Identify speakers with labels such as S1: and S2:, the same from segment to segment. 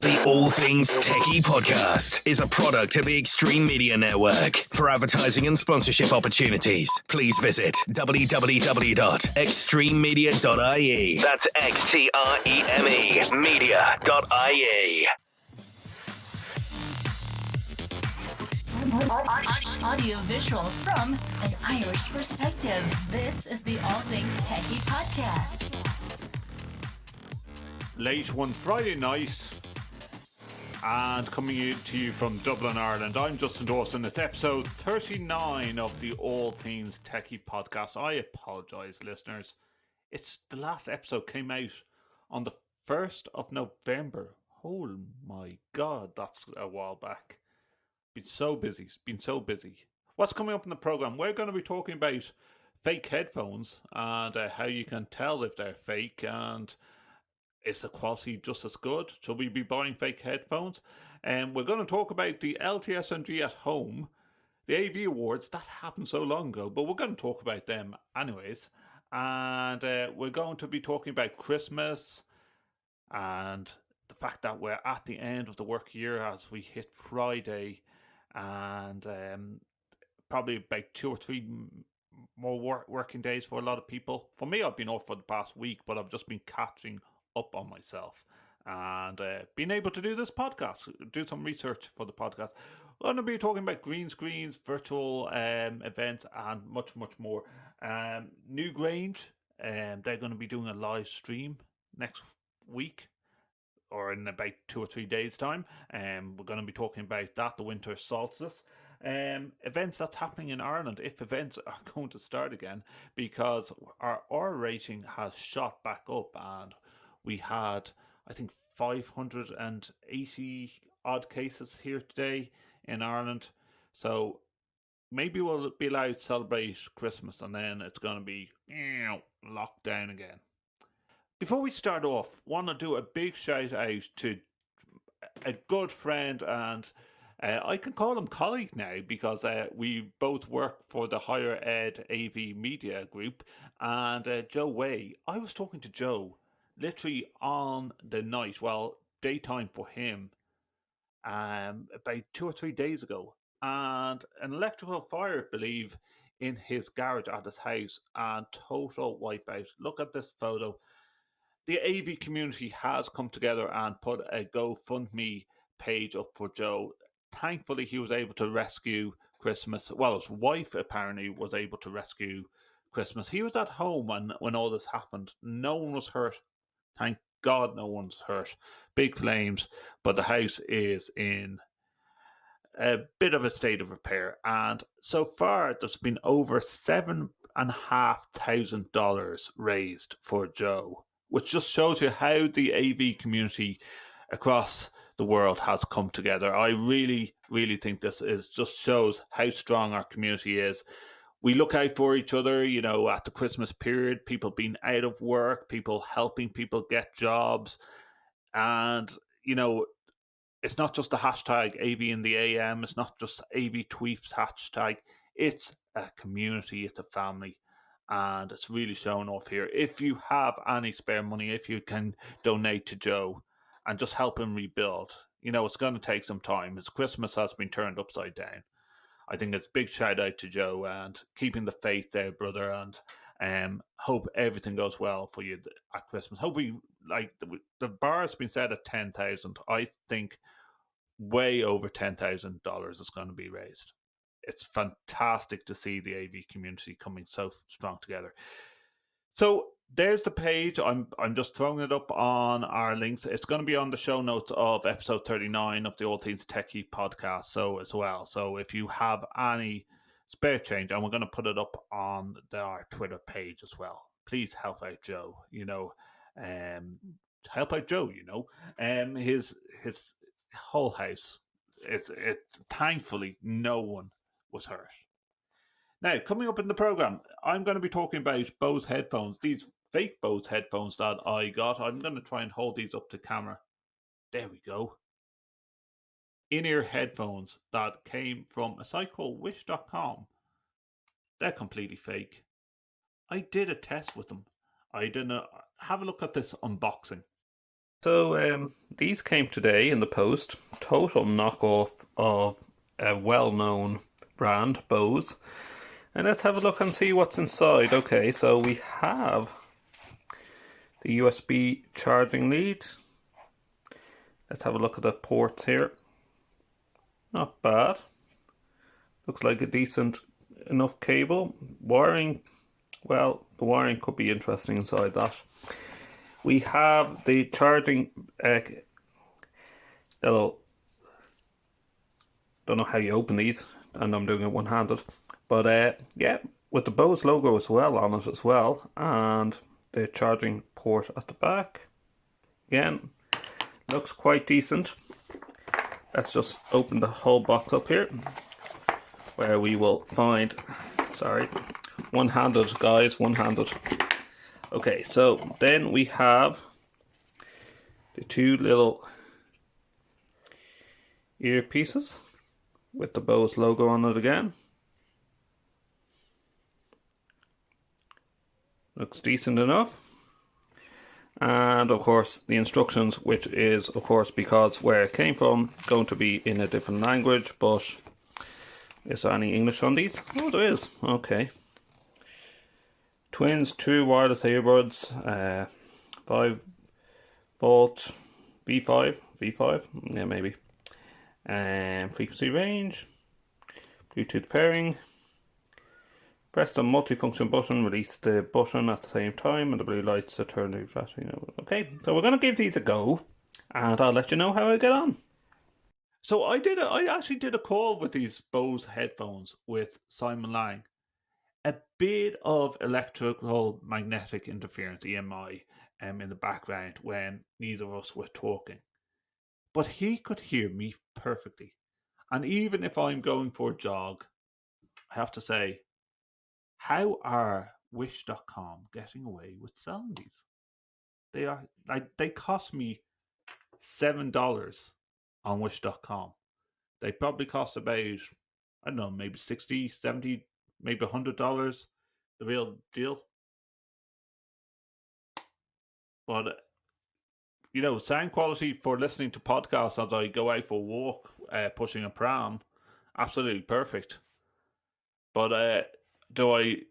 S1: The All Things TechIE podcast is a product of the Extreme Media Network. For advertising and sponsorship opportunities, please visit www.extrememedia.ie. That's XTREME media.ie.
S2: Audio visual from an Irish perspective. This is the All Things TechIE podcast.
S3: Late one Friday night and coming to you from Dublin, Ireland. I'm Justin Dawson. It's episode 39 of the All Things TechIE podcast. I apologise, listeners. It's the last episode came out on the 1st of November. Oh my God, that's a while back. Been so busy. What's coming up in the program? We're going to be talking about fake headphones and how you can tell if they're fake, and is the quality just as good? Should we be buying fake headphones? And we're going to talk about the LTSMG at home, the AV Awards. That happened so long ago, but we're going to talk about them anyways. And we're going to be talking about Christmas and the fact that we're at the end of the work year as we hit Friday, and probably about 2 or 3 more working days for a lot of people. For me, I've been off for the past week, but I've just been catching up on myself and being able to do this podcast, do some research for the podcast. We're going to be talking about green screens, virtual events, and much more. Newgrange, they're going to be doing a live stream next week, or in about 2 or 3 days time. We're going to be talking about that, the winter solstice. Events that's happening in Ireland, if events are going to start again, because our R rating has shot back up, and we had, I think, 580 odd cases here today in Ireland. So maybe we'll be allowed to celebrate Christmas, and then it's going to be locked down again. Before we start off, want to do a big shout out to a good friend, and I can call him colleague now because we both work for the Higher Ed AV Media Group, and Joe Way. I was talking to Joe literally on the night, well, daytime for him, about 2 or 3 days ago, and an electrical fire, I believe, in his garage at his house, and total wipeout. Look at this photo. The AV community has come together and put a GoFundMe page up for Joe. Thankfully, he was able to rescue Christmas. Well, his wife apparently was able to rescue Christmas. He was at home when all this happened. No one was hurt. Thank God no one's hurt. Big flames, but the house is in a bit of a state of repair. And so far, there's been over $7,500 raised for Joe, which just shows you how the AV community across the world has come together. I really think this just shows how strong our community is. We look out for each other, at the Christmas period, people being out of work, people helping people get jobs. And, it's not just the hashtag AV in the AM. It's not just AV Tweets hashtag. It's a community. It's a family. And it's really showing off here. If you have any spare money, if you can donate to Joe and just help him rebuild, it's going to take some time. His Christmas has been turned upside down. I think it's a big shout out to Joe and keeping the faith there, brother. And hope everything goes well for you at Christmas. Hope the bar has been set at 10,000. I think way over $10,000 is going to be raised. It's fantastic to see the AV community coming so strong together. So there's the page. I'm just throwing it up on our links. It's going to be on the show notes of episode 39 of the All Things TechIE podcast. So as well. So if you have any spare change, and we're going to put it up on our Twitter page as well. Please help out Joe. Help out Joe. His whole house. It thankfully no one was hurt. Now, coming up in the program, I'm going to be talking about Bose headphones, these fake Bose headphones that I got. I'm going to try and hold these up to camera. There we go. In-ear headphones that came from a site called wish.com. They're completely fake. I did a test with them. I didn't have a look at this unboxing.
S4: So these came today in the post. Total knockoff of a well-known brand, Bose. And let's have a look and see what's inside. Okay, so we have the USB charging lead. Let's have a look at the ports here. Not bad. Looks like a decent enough cable. Wiring, well, the wiring could be interesting inside that. We have the charging little, don't know how you open these, and I'm doing it one-handed. But yeah, with the Bose logo as well on it as well, and the charging port at the back. Again, looks quite decent. Let's just open the whole box up here, where we will find, sorry, one-handed guys, one-handed. Okay, so then we have the two little earpieces with the Bose logo on it again. Looks decent enough. And of course the instructions, which is of course, because where it came from, going to be in a different language. But is there any English on these? Oh, there is. Okay. Twins, true wireless earbuds, 5-volt V5, yeah, maybe. Frequency range, Bluetooth pairing. Press the multifunction button, release the button at the same time, and the blue lights are turned to flashing. Okay, so we're going to give these a go, and I'll let you know how I get on.
S3: So I actually did a call with these Bose headphones with Simon Lang. A bit of electrical magnetic interference, EMI, in the background when neither of us were talking. But he could hear me perfectly. And even if I'm going for a jog, I have to say, how are Wish.com getting away with selling these? They are like, they cost me $7 on Wish.com. They probably cost about, I don't know, maybe 60, 70, maybe $100, the real deal. But sound quality for listening to podcasts as I go out for a walk, pushing a pram, absolutely perfect. But do I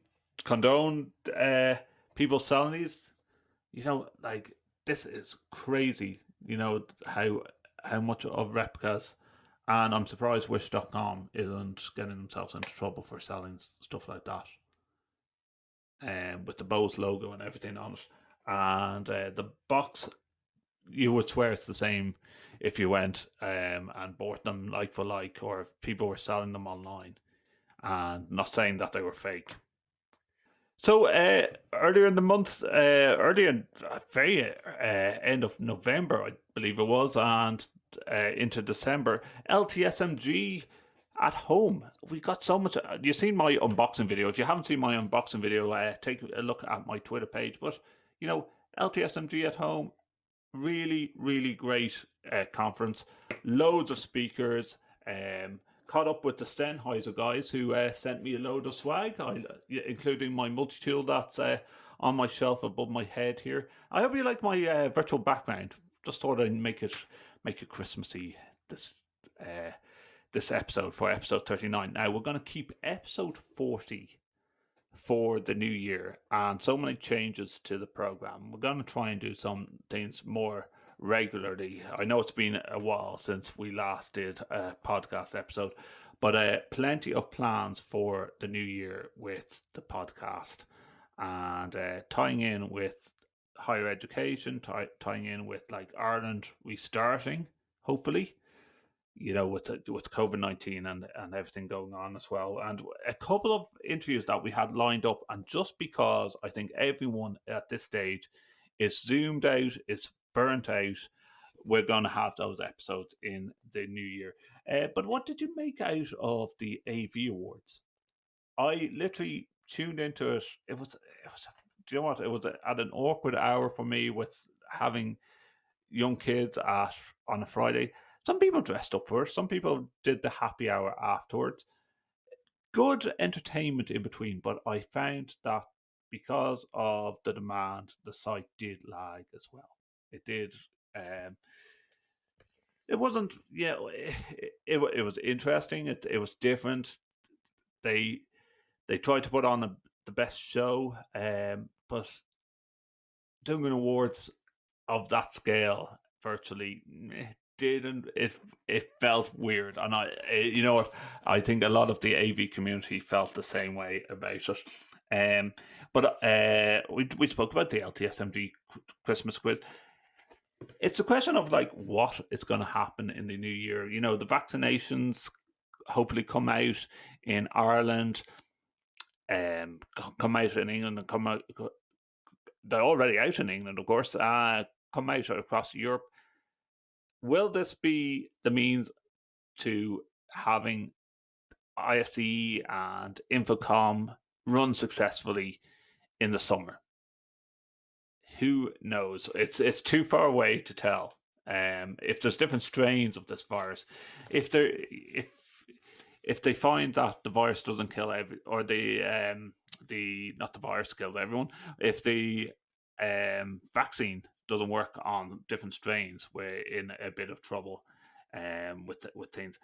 S3: condone people selling these? Like, this is crazy. How much of replicas, and I'm surprised Wish.com isn't getting themselves into trouble for selling stuff like that. With the Bose logo and everything on it, and the box, you would swear it's the same if you went and bought them like for like, or if people were selling them online. And not saying that they were fake. So earlier in the month, earlier in very end of November, I believe it was, and into December, LTSMG at home. We got so much. You've seen my unboxing video. If you haven't seen my unboxing video, take a look at my Twitter page. But LTSMG at home, really, really great conference. Loads of speakers. Caught up with the Sennheiser guys who sent me a load of swag, including my multi-tool that's on my shelf above my head here. I hope you like my virtual background. Just thought I'd make it Christmassy this episode, for episode 39. Now we're going to keep episode 40 for the new year, and so many changes to the program. We're going to try and do some things more regularly. I know it's been a while since we last did a podcast episode, but plenty of plans for the new year with the podcast, and tying in with higher education, tying in with like Ireland restarting, hopefully, with COVID-19 and everything going on as well, and a couple of interviews that we had lined up. And just because I think everyone at this stage is zoomed out, is burnt out, we're going to have those episodes in the new year. But what did you make out of the AV Awards? I literally tuned into it. Do you know what? It was at an awkward hour for me with having young kids on a Friday. Some people dressed up for it. Some people did the happy hour afterwards. Good entertainment in between, but I found that because of the demand, the site did lag as well. It did It wasn't, it was interesting. It was different. They tried to put on the best show, but doing an awards of that scale virtually didn't. It felt weird, and you know what, I think a lot of the AV community felt the same way about it. But we spoke about the LTSMG Christmas quiz. It's a question of like what is going to happen in the new year. You know, the vaccinations hopefully come out in Ireland, come out in England, and come out. They're already out in England, of course. Come out across Europe. Will this be the means to having ISE and Infocom run successfully in the summer? Who knows? It's too far away to tell. If there's different strains of this virus, if they find that the virus doesn't kill or the not the virus killed everyone, if the vaccine doesn't work on different strains, we're in a bit of trouble with things.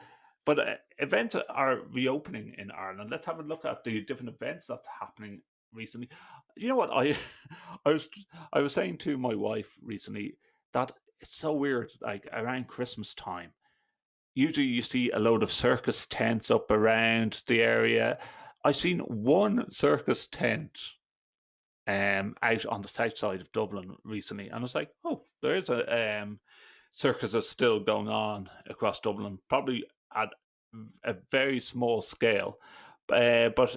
S3: But events are reopening in Ireland. Let's have a look at the different events that's happening recently. You know what, I was saying to my wife recently that it's so weird. Like around Christmas time, usually you see a load of circus tents up around the area. I've seen one circus tent out on the south side of Dublin recently, and I was like, oh, there's a circus that's still going on across Dublin, probably at a very small scale, but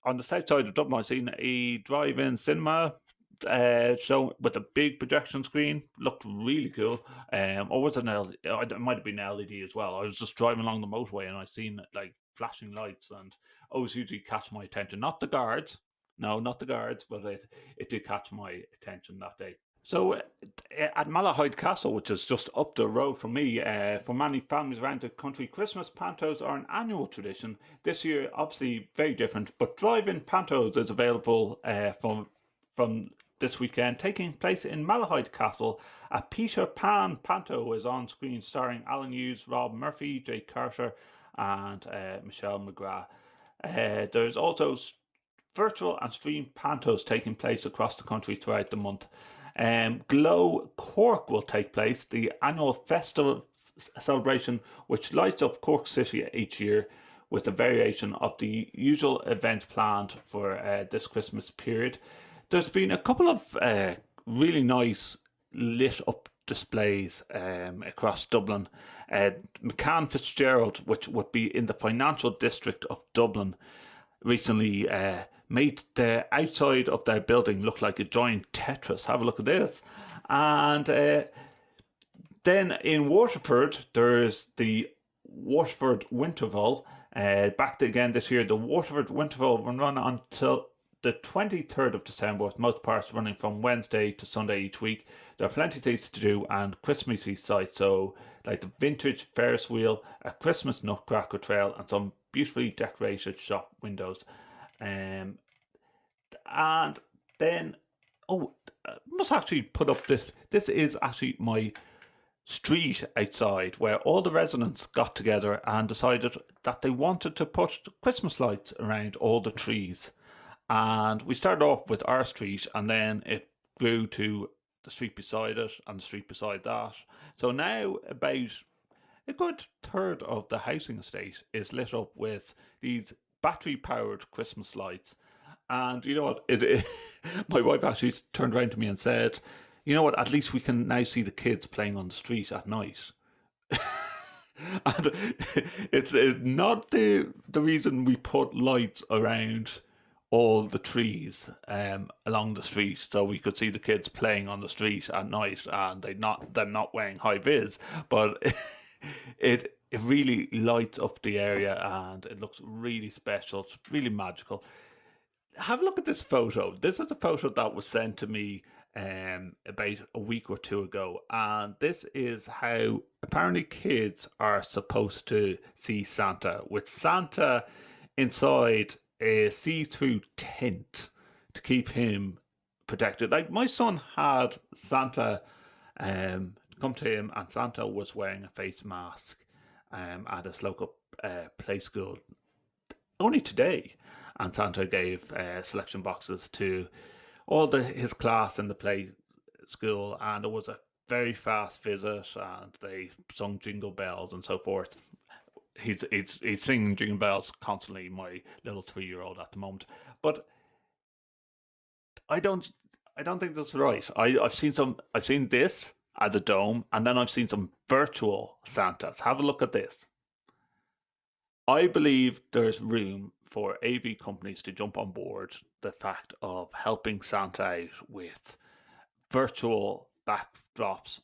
S3: on the south side of Dublin, I've seen a drive-in cinema show with a big projection screen. Looked really cool. Or was it it might have been LED as well. I was just driving along the motorway and I seen like flashing lights, and always usually catch my attention. Not the guards, no, not the guards, but it did catch my attention that day. So at Malahide Castle, which is just up the road from me, for many families around the country, Christmas pantos are an annual tradition. This year, obviously very different, but drive-in pantos is available from this weekend, taking place in Malahide Castle. A Peter Pan panto is on screen, starring Alan Hughes, Rob Murphy, Jake Carter, and Michelle McGrath. There's also virtual and streamed pantos taking place across the country throughout the month. Glow Cork will take place, the annual festival celebration which lights up Cork City each year with a variation of the usual event planned for this Christmas period. There's been a couple of really nice lit up displays across Dublin. McCann Fitzgerald, which would be in the financial district of Dublin, recently made the outside of their building look like a giant Tetris. Have a look at this. And then in Waterford, there's the Waterford Winterval. Back again this year, the Waterford Winterval will run until the 23rd of December, with most parts running from Wednesday to Sunday each week. There are plenty of things to do and Christmassy sights, so like the vintage Ferris wheel, a Christmas nutcracker trail, and some beautifully decorated shop windows. And then, I must actually put up this. This is actually my street outside, where all the residents got together and decided that they wanted to put Christmas lights around all the trees. And we started off with our street, and then it grew to the street beside it and the street beside that. So now about a good third of the housing estate is lit up with these battery-powered Christmas lights. And you know what? My wife actually turned around to me and said, you know what, at least we can now see the kids playing on the street at night. And it's not the reason we put lights around all the trees along the street so we could see the kids playing on the street at night, and they're not wearing high vis, but it really lights up the area and it looks really special. It's really magical. Have a look at this photo. This is a photo that was sent to me about a week or two ago, and this is how apparently kids are supposed to see Santa, with Santa inside a see-through tent to keep him protected. Like my son had Santa come to him, and Santa was wearing a face mask at his local play school only today. And Santa gave selection boxes to all his class in the play school, and it was a very fast visit, and they sung jingle bells and so forth. He's singing jingle bells constantly, my little 3-year-old at the moment. But I don't think that's right. I've seen this as a dome, and then I've seen some virtual Santas. Have a look at this. I believe there's room for AV companies to jump on board the fact of helping Santa out with virtual backdrops.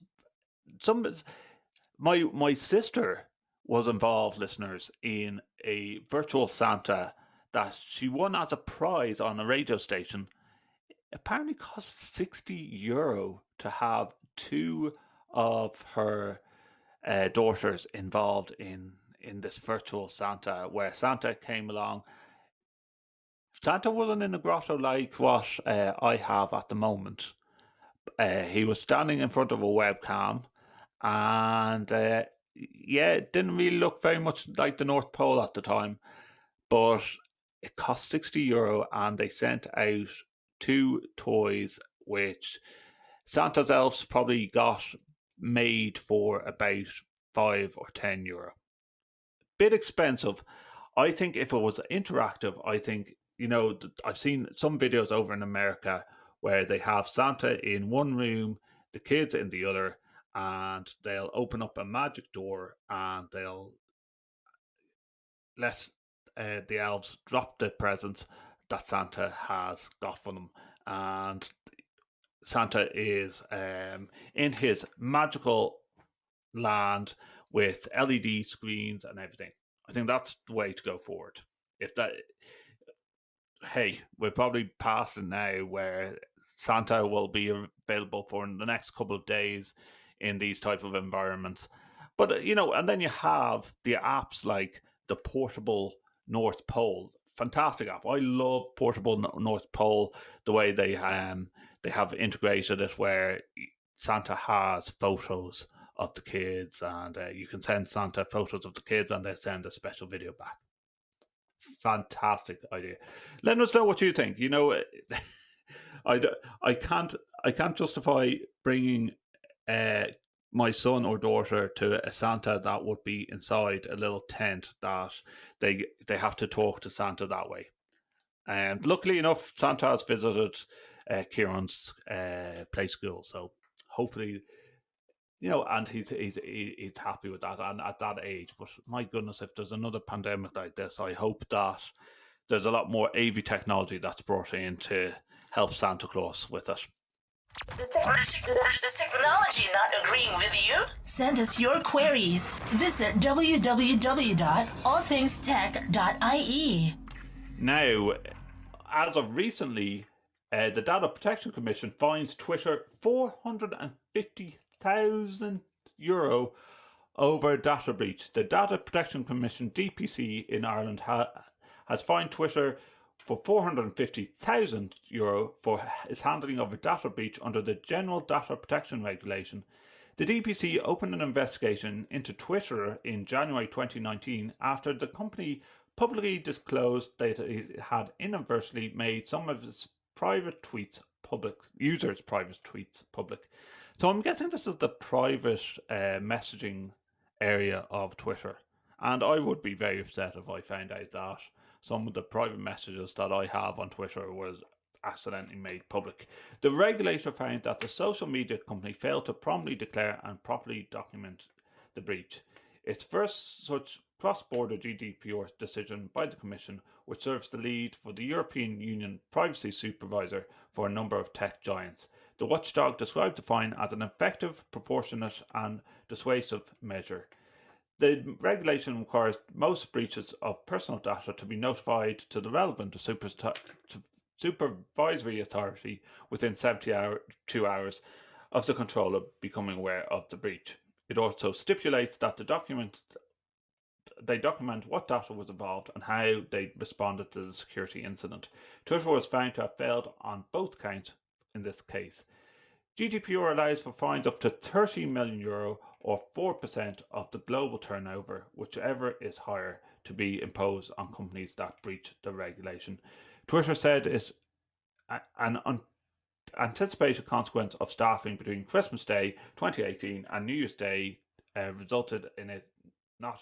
S3: My sister was involved, listeners, in a virtual Santa that she won as a prize on a radio station. Apparently cost €60 to have two of her daughters involved in this virtual Santa, where Santa came along. Santa wasn't in a grotto like what I have at the moment. He was standing in front of a webcam, and yeah, it didn't really look very much like the North Pole at the time, but it cost €60, and they sent out two toys which Santa's elves probably got made for about €5 or €10. Bit expensive. I think if it was interactive, I think, I've seen some videos over in America where they have Santa in one room, the kids in the other, and they'll open up a magic door and they'll let the elves drop the presents that Santa has got for them. And Santa is in his magical land with LED screens and everything. I think that's the way to go forward. Hey, we're probably past it now where Santa will be available for in the next couple of days in these type of environments. But and then you have the apps like the Portable North Pole. Fantastic app. I love Portable North Pole, the way they have integrated it where Santa has photos of the kids, and you can send Santa photos of the kids and they send a special video back. Fantastic idea. Let us know what you think. I can't justify bringing my son or daughter to a Santa that would be inside a little tent that they have to talk to Santa that way. And luckily enough, Santa has visited Kieran's play school, so hopefully, and he's happy with that, and at that age. But my goodness, if there's another pandemic like this, I hope that there's a lot more AV technology that's brought in to help Santa Claus with it.
S2: Does technology not agreeing with you? Send us your queries. Visit www.allthingstech.ie.
S3: Now, as of recently, the Data Protection Commission fines Twitter €450,000 over a data breach. The Data Protection Commission, DPC, in Ireland has fined Twitter for €450,000 for its handling of a data breach under the General Data Protection Regulation. The DPC opened an investigation into Twitter in January 2019 after the company publicly disclosed that it had inadvertently made some of its private tweets public, users' private tweets public. So I'm guessing this is the private messaging area of Twitter. And I would be very upset if I found out that some of the private messages that I have on Twitter was accidentally made public. The regulator found that the social media company failed to promptly declare and properly document the breach. Its first such cross-border GDPR decision by the Commission, which serves the lead for the European Union Privacy Supervisor for a number of tech giants. The watchdog described the fine as an effective, proportionate and dissuasive measure. The regulation requires most breaches of personal data to be notified to the relevant supervisory authority within 72 hours of the controller becoming aware of the breach. It also stipulates that they document what data was involved and how they responded to the security incident. Twitter was found to have failed on both counts in this case. GDPR allows for fines up to €30 million or 4% of the global turnover, whichever is higher, to be imposed on companies that breach the regulation. Twitter said it's an anticipated consequence of staffing between Christmas Day 2018 and New Year's Day resulted in it not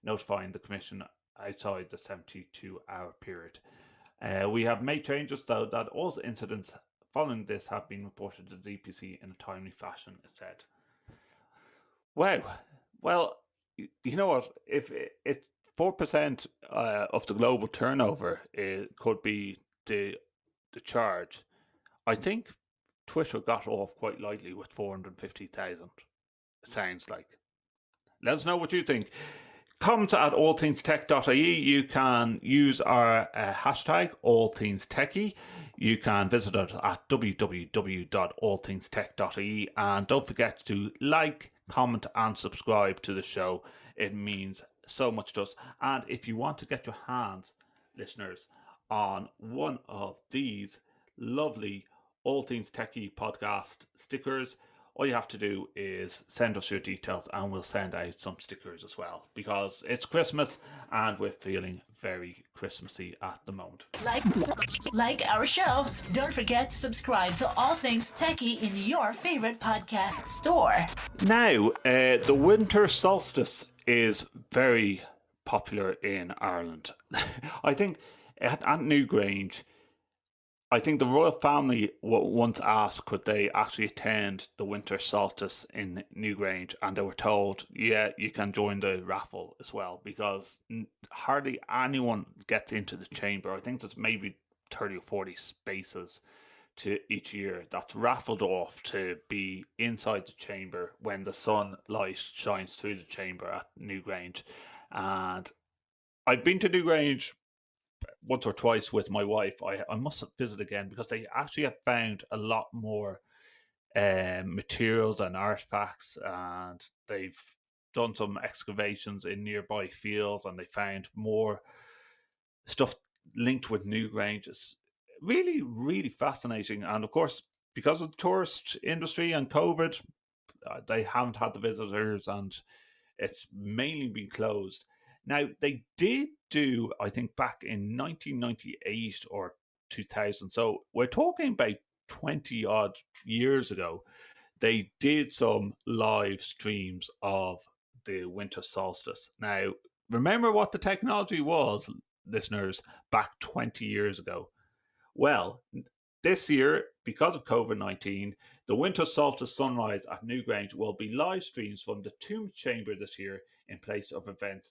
S3: notifying the Commission outside the 72-hour period. We have made changes, though, that all incidents following this have been reported to the DPC in a timely fashion, it said. Wow. Well, you know what? If it's 4% of the global turnover, it could be the charge. I think Twitter got off quite lightly with 450,000. It sounds like. Let us know what you think. Comment at allthingstech.ie. You can use our hashtag allthingstechie. You can visit us at www.allthingstech.ie, and don't forget to like, comment and subscribe to the show. It means so much to us. And if you want to get your hands, listeners, on one of these lovely All Things Techie podcast stickers, all you have to do is send us your details and we'll send out some stickers as well, because it's Christmas and we're feeling very Christmassy at the moment.
S2: Like our show, don't forget to subscribe to All Things Techie in your favorite podcast store.
S3: Now, the winter solstice is very popular in Ireland. I think at Newgrange, I think the royal family once asked could they actually attend the winter solstice in Newgrange, and they were told, yeah, you can join the raffle as well, because hardly anyone gets into the chamber. I think there's maybe 30 or 40 spaces to each year that's raffled off to be inside the chamber when the sunlight shines through the chamber at Newgrange. And I've been to Newgrange once or twice with my wife. I must visit again because they actually have found a lot more materials and artifacts, and they've done some excavations in nearby fields and they found more stuff linked with Newgrange. It's really, really fascinating. And of course, because of the tourist industry and COVID, they haven't had the visitors and it's mainly been closed. Now, they did do, I think, back in 1998 or 2000. So we're talking about 20 odd years ago. They did some live streams of the winter solstice. Now, remember what the technology was, listeners, back 20 years ago. Well, this year, because of COVID-19, the winter solstice sunrise at Newgrange will be live streams from the tomb chamber this year in place of an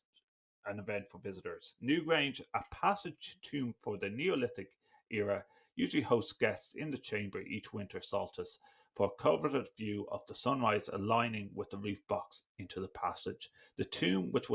S3: event for visitors. Newgrange, a passage tomb for the Neolithic era, usually hosts guests in the chamber each winter solstice for a coveted view of the sunrise aligning with the roof box into the passage. The tomb, which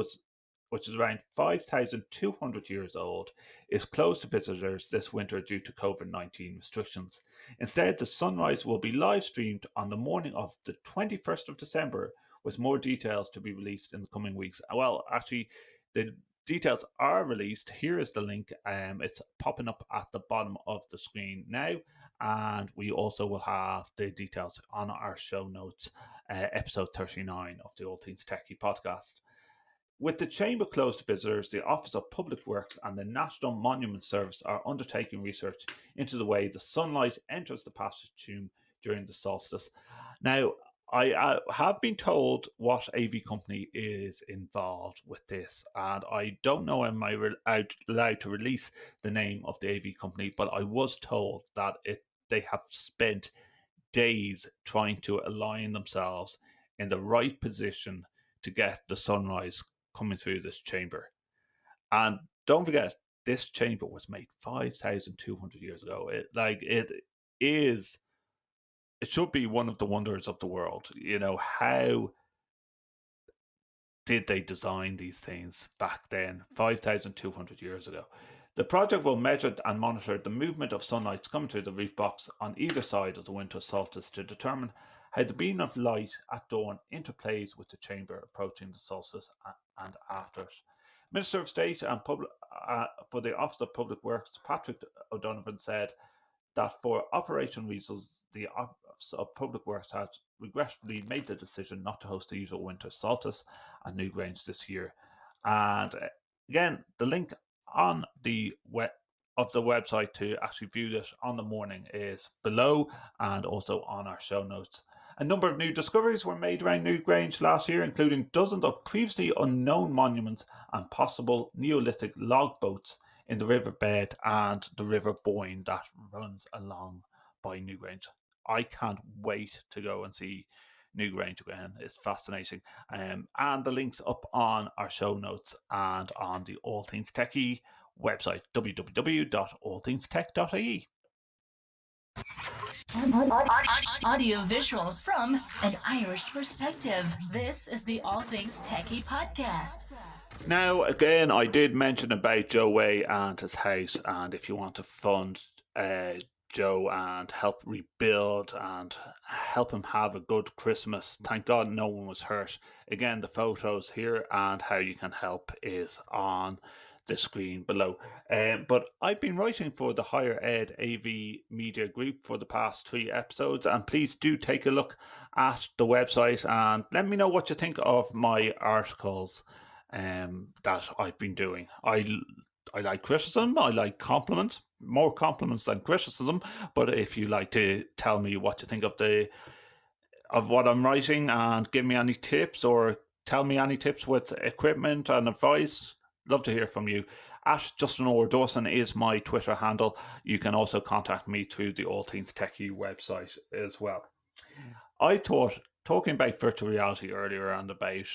S3: is around 5,200 years old, is closed to visitors this winter due to COVID-19 restrictions. Instead, the sunrise will be live streamed on the morning of the 21st of December, with more details to be released in the coming weeks. Well, actually, the details are released. Here is the link. It's popping up at the bottom of the screen now. And we also will have the details on our show notes, episode 39 of the All Things Techie podcast. With the chamber closed to visitors, the Office of Public Works and the National Monument Service are undertaking research into the way the sunlight enters the passage tomb during the solstice. Now, I have been told what AV company is involved with this, and I don't know am I allowed to release the name of the AV company, but I was told that they have spent days trying to align themselves in the right position to get the sunrise coming through this chamber. And don't forget, this chamber was made 5,200 years ago. It should be one of the wonders of the world. You know, how did they design these things back then, 5,200 years ago? The project will measure and monitor the movement of sunlight coming through the roof box on either side of the winter solstice to determine how the beam of light at dawn interplays with the chamber approaching the solstice and after it. Minister of State and for the Office of Public Works, Patrick O'Donovan, said that for operational reasons, the Office of Public Works has regretfully made the decision not to host the usual winter Solstice at Newgrange this year. And again, the link on the website to actually view this on the morning is below and also on our show notes. A number of new discoveries were made around Newgrange last year, including dozens of previously unknown monuments and possible Neolithic log boats in the riverbed and the River Boyne that runs along by Newgrange. I can't wait to go and see Newgrange again. It's fascinating. And the link's up on our show notes and on the All Things TechIE website, www.allthingstech.ie.
S2: Audio visual from an Irish perspective. This is the All Things Techie podcast.
S3: Now, again, I did mention about Joe Way and his house, and if you want to fund Joe and help rebuild and help him have a good Christmas, thank God no one was hurt. Again, the photos here and how you can help is on the screen below. But I've been writing for the Higher Ed AV Media Group for the past 3 episodes, and please do take a look at the website and let me know what you think of my articles that I've been doing. I like criticism, I like compliments, more compliments than criticism, but if you like to tell me what you think of what I'm writing and give me any tips or tell me any tips with equipment and advice, love to hear from you. At Justin or Dawson is my Twitter handle. You can also contact me through the All Things Techie website as well. I thought, talking about virtual reality earlier and about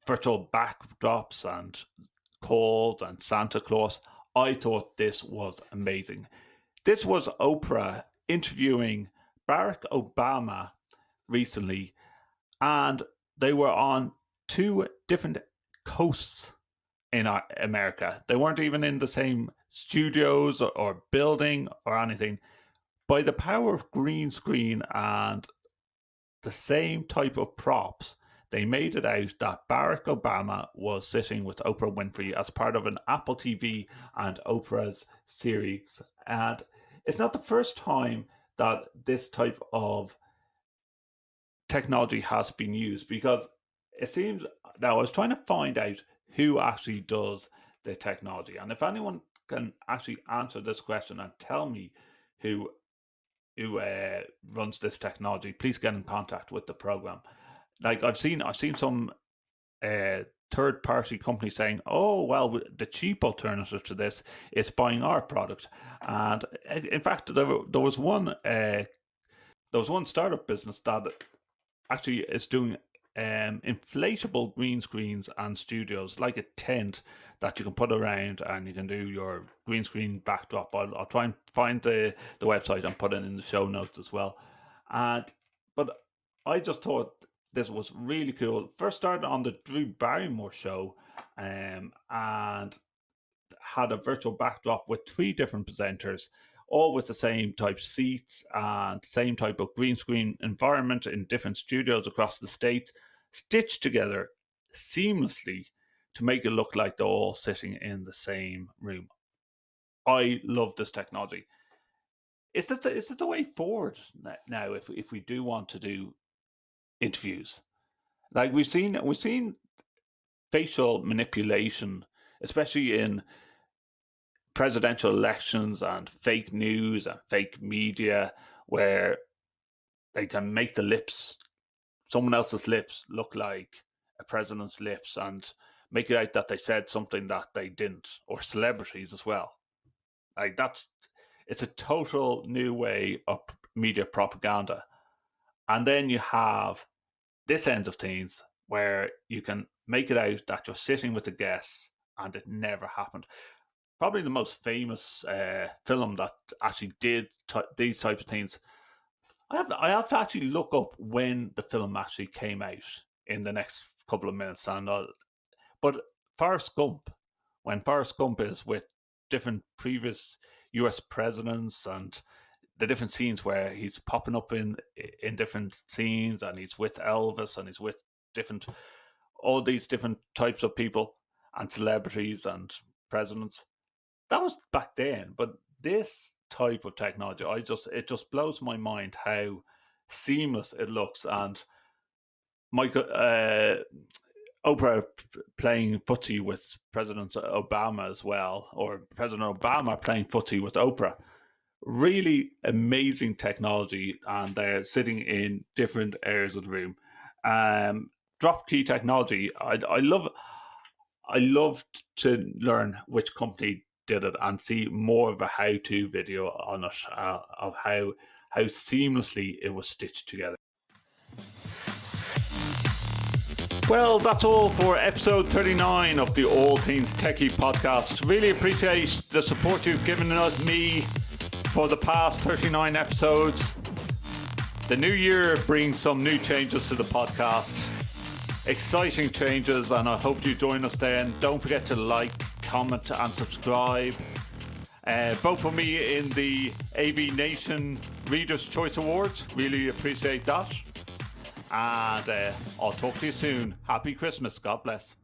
S3: virtual backdrops and calls and Santa Claus, I thought this was amazing. This was Oprah interviewing Barack Obama recently, and they were on 2 different coasts in America. They weren't even in the same studios or building or anything. By the power of green screen and the same type of props, they made it out that Barack Obama was sitting with Oprah Winfrey as part of an Apple TV and Oprah's series. And it's not the first time that this type of technology has been used, because it seems, now I was trying to find out who actually does the technology. And if anyone can actually answer this question and tell me who runs this technology, please get in contact with the program. Like I've seen some third-party companies saying, "Oh, well, the cheap alternative to this is buying our product." And in fact, there was one startup business that actually is doing inflatable green screens and studios, like a tent that you can put around and you can do your green screen backdrop. I'll try and find the website and put it in the show notes as well. But I just thought this was really cool. First started on the Drew Barrymore show, and had a virtual backdrop with 3 different presenters, all with the same type seats and same type of green screen environment in different studios across the States, stitched together seamlessly to make it look like they're all sitting in the same room. I love this technology. Is it the way forward now if we do want to do interviews? Like we've seen facial manipulation, especially in presidential elections and fake news and fake media, where they can make someone else's lips look like a president's lips and make it out that they said something that they didn't, or celebrities as well. Like it's a total new way of media propaganda. And then you have this end of things where you can make it out that you're sitting with the guests and it never happened. Probably the most famous film that actually did these types of things. I have to actually look up when the film actually came out in the next couple of minutes. But Forrest Gump, when Forrest Gump is with different previous US presidents and the different scenes where he's popping up in different scenes, and he's with Elvis and he's with all these different types of people and celebrities and presidents. That was back then, but this type of technology, it just blows my mind how seamless it looks. And Michael, Oprah playing footsie with President Obama as well, or President Obama playing footsie with Oprah. Really amazing technology, and they're sitting in different areas of the room. Drop key technology. I love to learn which company did it and see more of a how-to video on it, of how seamlessly it was stitched together. Well, that's all for episode 39 of the All Things Techie podcast. Really appreciate the support you've given me for the past 39 episodes. The new year brings some new changes to the podcast. Exciting changes, and I hope you join us then. Don't forget to like, comment and subscribe. Vote for me in the AV Nation Reader's Choice Awards. Really appreciate that. And I'll talk to you soon. Happy Christmas. God bless.